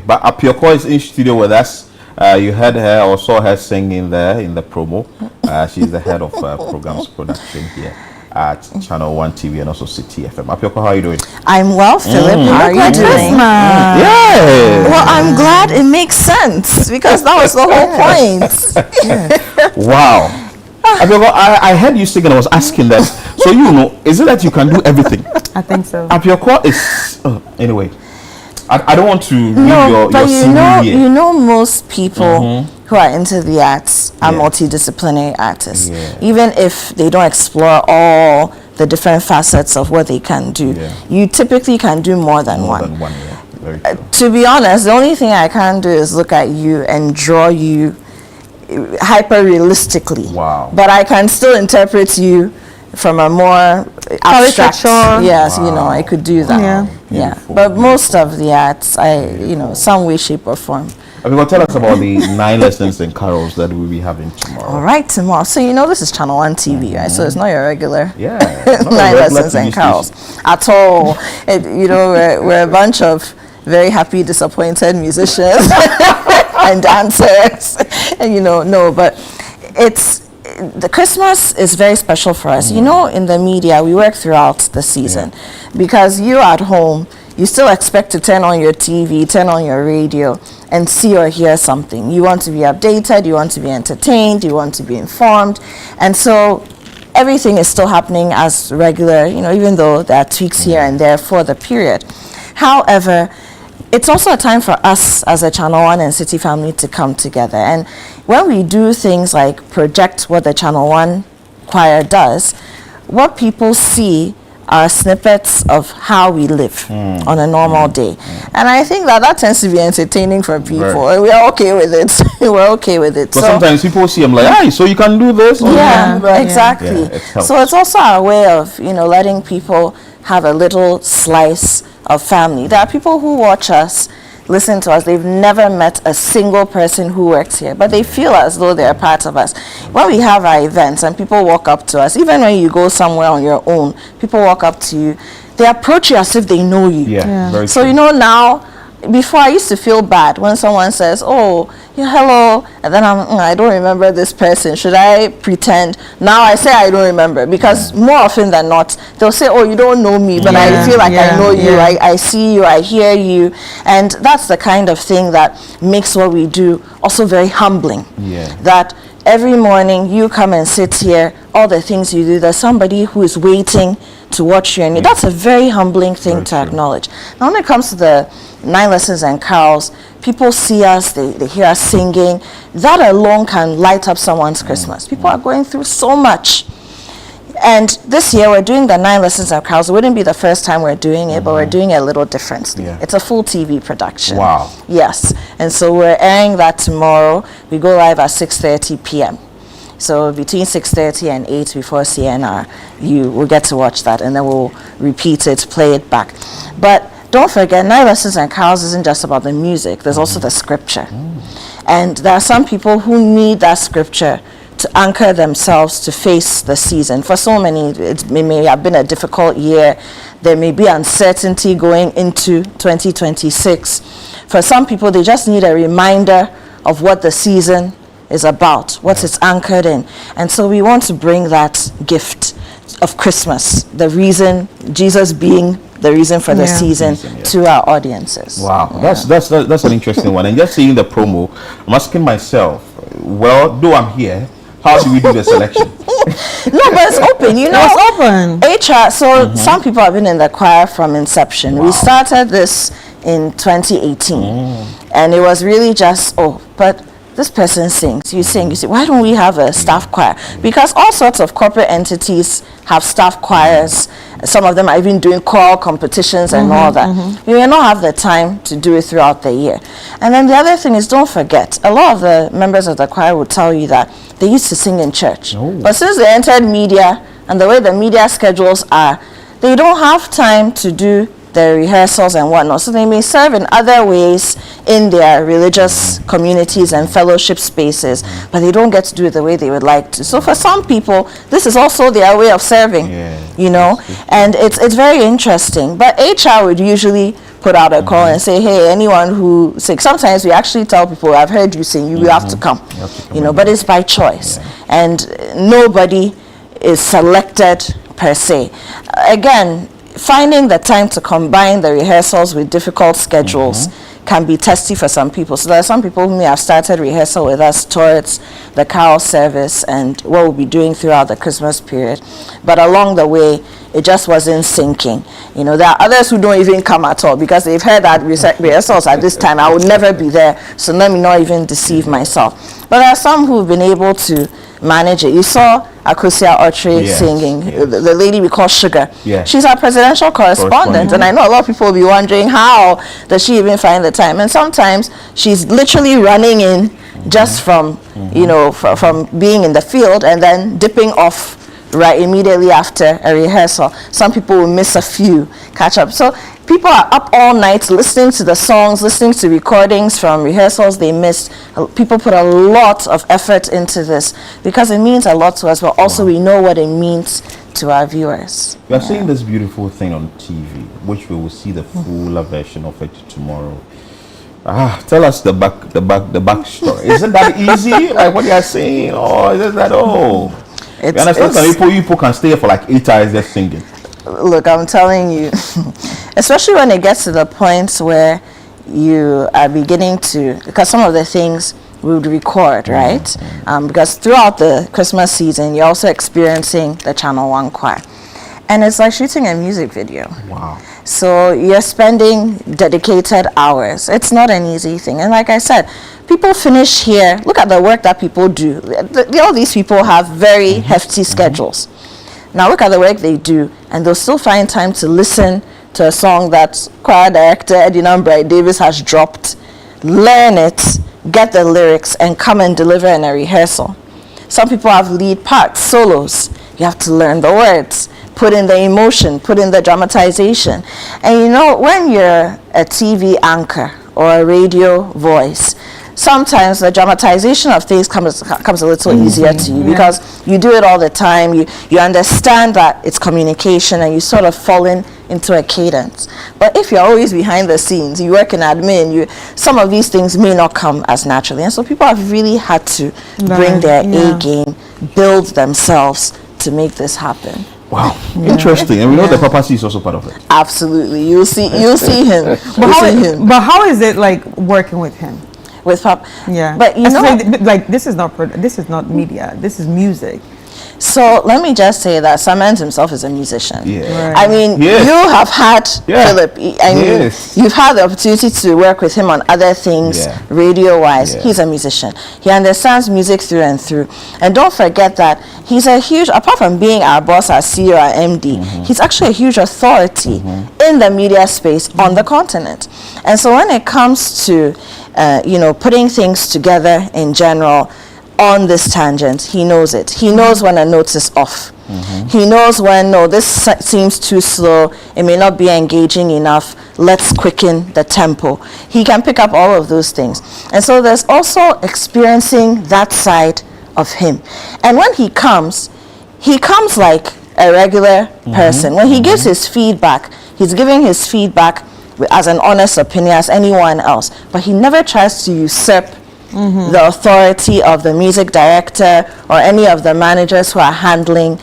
But Apioko is in studio with us. You heard her or saw her singing there in the promo. She's the head of programs production here at ChannelOne TV and also City FM. Apioko, how are you doing? I'm well, Philip. How are you doing? Yeah. Well, I'm glad it makes sense because that was the whole point. Wow. Apioko, I heard you sing and I was asking that. So is it that you can do everything? I think so. Apioko is anyway. I don't want to read your but CV here. you know most people who are into the arts are multidisciplinary artists. Even if they don't explore all the different facets of what they can do, you typically can do more than one. Very true. To be honest, the only thing I can do is look at you and draw you hyper realistically. Wow. But I can still interpret you from a more abstract. Yes, I could do that. Yeah. But most of the arts, some way, shape, or form. Tell us about the 9 lessons and carols that we'll be having tomorrow. All right, tomorrow. So this is ChannelOne TV, right? So it's not your regular 9 lessons and carols at all. We're a bunch of very happy, disappointed musicians and dancers, and but it's. The Christmas is very special for us. In the media, we work throughout the season because you at home, you still expect to turn on your TV, turn on your radio, and see or hear something. You want to be updated, you want to be entertained, you want to be informed, and so everything is still happening as regular, even though there are tweaks here and there for the period. However, it's also a time for us as a ChannelOne and City family to come together. And when we do things like project what the ChannelOne choir does, what people see are snippets of how we live on a normal day. And I think that tends to be entertaining for people. And we are okay with it. We're okay with it. But sometimes people see them like, hey, so you can do this? Or exactly. So it's also our way of, letting people have a little slice of family. There are people who watch us, listen to us. They've never met a single person who works here, but they feel as though they're part of us. When we have our events and people walk up to us, even when you go somewhere on your own, people walk up to you, they approach you as if they know you. So now, before I used to feel bad when someone says, oh, hello, and then I don't remember this person. Should I pretend? Now I say I don't remember because more often than not, they'll say, oh, you don't know me, but I feel like I know you. I see you, I hear you. And that's the kind of thing that makes what we do also very humbling. That every morning you come and sit here, all the things you do, there's somebody who is waiting to watch you. And that's a very humbling thing to acknowledge. Now when it comes to the 9 lessons and carols, people see us, they hear us singing. That alone can light up someone's Christmas. People are going through so much. And this year we're doing the 9 lessons and carols. It wouldn't be the first time we're doing it, but we're doing it a little differently. It's a full TV production. Wow. Yes. And so we're airing that tomorrow. We go live at 6:30 p.m. So between 6:30 and 8 before CNR, you will get to watch that, and then we'll repeat it, play it back. But don't forget, 9 lessons and carols isn't just about the music. There's also the scripture. And there are some people who need that scripture to anchor themselves to face the season. For so many, it may have been a difficult year. There may be uncertainty going into 2026. For some people, they just need a reminder of what the season is about, what it's anchored in. And so we want to bring that gift of Christmas, the reason, Jesus being the reason for the season, to our audiences. Wow, that's an interesting one. And just seeing the promo, I'm asking myself, well, though I'm here, how do we do the selection? No, but it's open, It's open. HR, so some people have been in the choir from inception. We started this in 2018. And it was really just, but this person sings, you sing, you say, why don't we have a staff choir? Because all sorts of corporate entities have staff choirs. Some of them are even doing choral competitions and all that. We may not have the time to do it throughout the year. And then the other thing is, don't forget, a lot of the members of the choir will tell you that they used to sing in church. But since they entered media and the way the media schedules are, they don't have time to do their rehearsals and whatnot. So they may serve in other ways in their religious communities and fellowship spaces, but they don't get to do it the way they would like to. So for some people, this is also their way of serving, you know, and it's very interesting. But HR would usually put out a call and say, hey, anyone who sings. Sometimes we actually tell people, I've heard you sing, you have to come, you know, but it's by choice. And nobody is selected per se. Again, finding the time to combine the rehearsals with difficult schedules can be testy for some people. So there are some people who may have started rehearsal with us towards the carol service and what we'll be doing throughout the Christmas period. But along the way, it just wasn't syncing. You know, there are others who don't even come at all because they've heard that rehearsals at this time, I would never be there, so let me not even deceive myself. But there are some who've been able to manage it. You saw Akosia Otre singing, the lady we call Sugar. She's our presidential correspondent, and I know a lot of people will be wondering, how does she even find the time? And sometimes she's literally running in just from, you know, from being in the field and then dipping off right immediately after a rehearsal. Some people will miss a few, catch up. So people are up all night listening to the songs, listening to recordings from rehearsals they missed. People put a lot of effort into this because it means a lot to us, but also we know what it means to our viewers. We are seeing this beautiful thing on TV, which we will see the fuller version of it tomorrow. Tell us the back story. Isn't that easy? Like what you are saying, or is that we understand that people can stay for like 8 hours just singing. Look, I'm telling you, especially when it gets to the point where you are beginning to, because some of the things we would record, right? Because throughout the Christmas season, you're also experiencing the ChannelOne choir. And it's like shooting a music video. Wow. So you're spending dedicated hours. It's not an easy thing. And like I said, people finish here. Look at the work that people do. All these people have very hefty schedules. Now look at the work they do, and they'll still find time to listen to a song that choir director Edina Bright Davis has dropped, learn it, get the lyrics, and come and deliver in a rehearsal. Some people have lead parts, solos. You have to learn the words, put in the emotion, put in the dramatization. And you know, when you're a TV anchor or a radio voice, sometimes the dramatization of things comes a little easier to you because you do it all the time. You understand that it's communication and you sort of fall into a cadence. But if you're always behind the scenes, you work in admin, some of these things may not come as naturally. And so people have really had to bring their A game, build themselves to make this happen. Wow, interesting. And we know the papacy is also part of it. Absolutely. You'll see him. But how is it like working with him? With Pop? Yeah. But you know, like this is not media. This is music. So let me just say that Samant himself is a musician. Yeah. Right. I mean, you have had Philip, and you've had the opportunity to work with him on other things, radio-wise. He's a musician. He understands music through and through. And don't forget that he's a huge, apart from being our boss, our CEO, our MD, he's actually a huge authority in the media space on the continent. And so when it comes to, putting things together in general, on this tangent, he knows it. He knows when a note is off. He knows when, no, this seems too slow, it may not be engaging enough, let's quicken the tempo. He can pick up all of those things. And so there's also experiencing that side of him. And when he comes like a regular person. When he gives his feedback, he's giving his feedback as an honest opinion as anyone else. But he never tries to usurp the authority of the music director or any of the managers who are handling,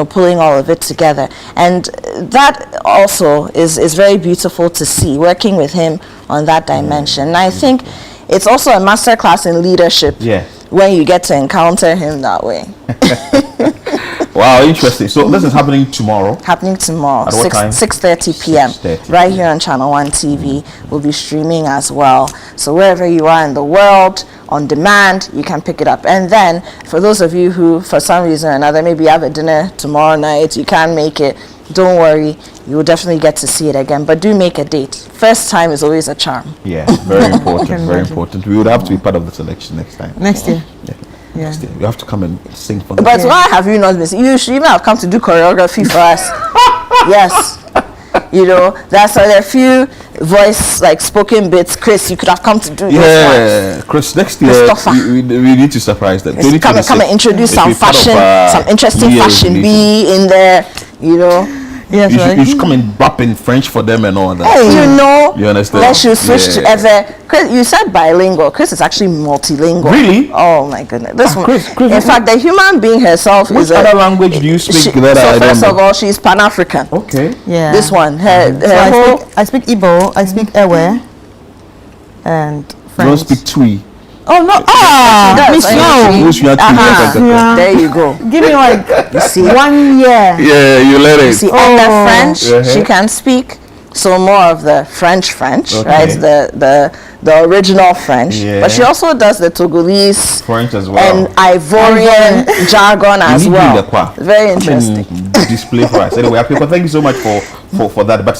pulling all of it together. And that also is very beautiful to see, working with him on that dimension. And I think it's also a masterclass in leadership when you get to encounter him that way. Wow, interesting. So this is happening tomorrow? Happening tomorrow, at what time? 6:30 p.m. 6:30 right here on ChannelOne TV. We'll be streaming as well. So wherever you are in the world, on demand, you can pick it up. And then for those of you who, for some reason or another, maybe have a dinner tomorrow night, you can't make it, don't worry, you will definitely get to see it again. But do make a date. First time is always a charm. Yeah, very important, very important. We would have to be part of the selection next time. Next year. Yeah. You have to come and sing for them. But why have you not been? You should even have come to do choreography for us. Yes. You know, that's why there are a few voice, like spoken bits. Chris, you could have come to do this Yeah, Chris, next year we need to surprise them. Come and introduce some fashion, some interesting fashion be in there, you know. Yes, you should come and rap in French for them and all that. Hey, you know, you understand? Let's you switch to ever. Chris, you said bilingual. Chris is actually multilingual. Really? Oh my goodness. This one. Chris, in fact, the human being herself which is other language do you speak that I don't know? First of all, she's Pan-African. Okay. Yeah. This one, her I speak Igbo, I speak Ewe, and French. You don't speak Twi. Oh no! Miss There you go. Give me like you see 1 year. Yeah, you let it. You see, and the French she can speak. So more of the French, right? The original French. Yeah. But she also does the Togolese French as well. and Ivorian jargon as well. Very interesting. Display for us. Anyway, thank you so much for that. But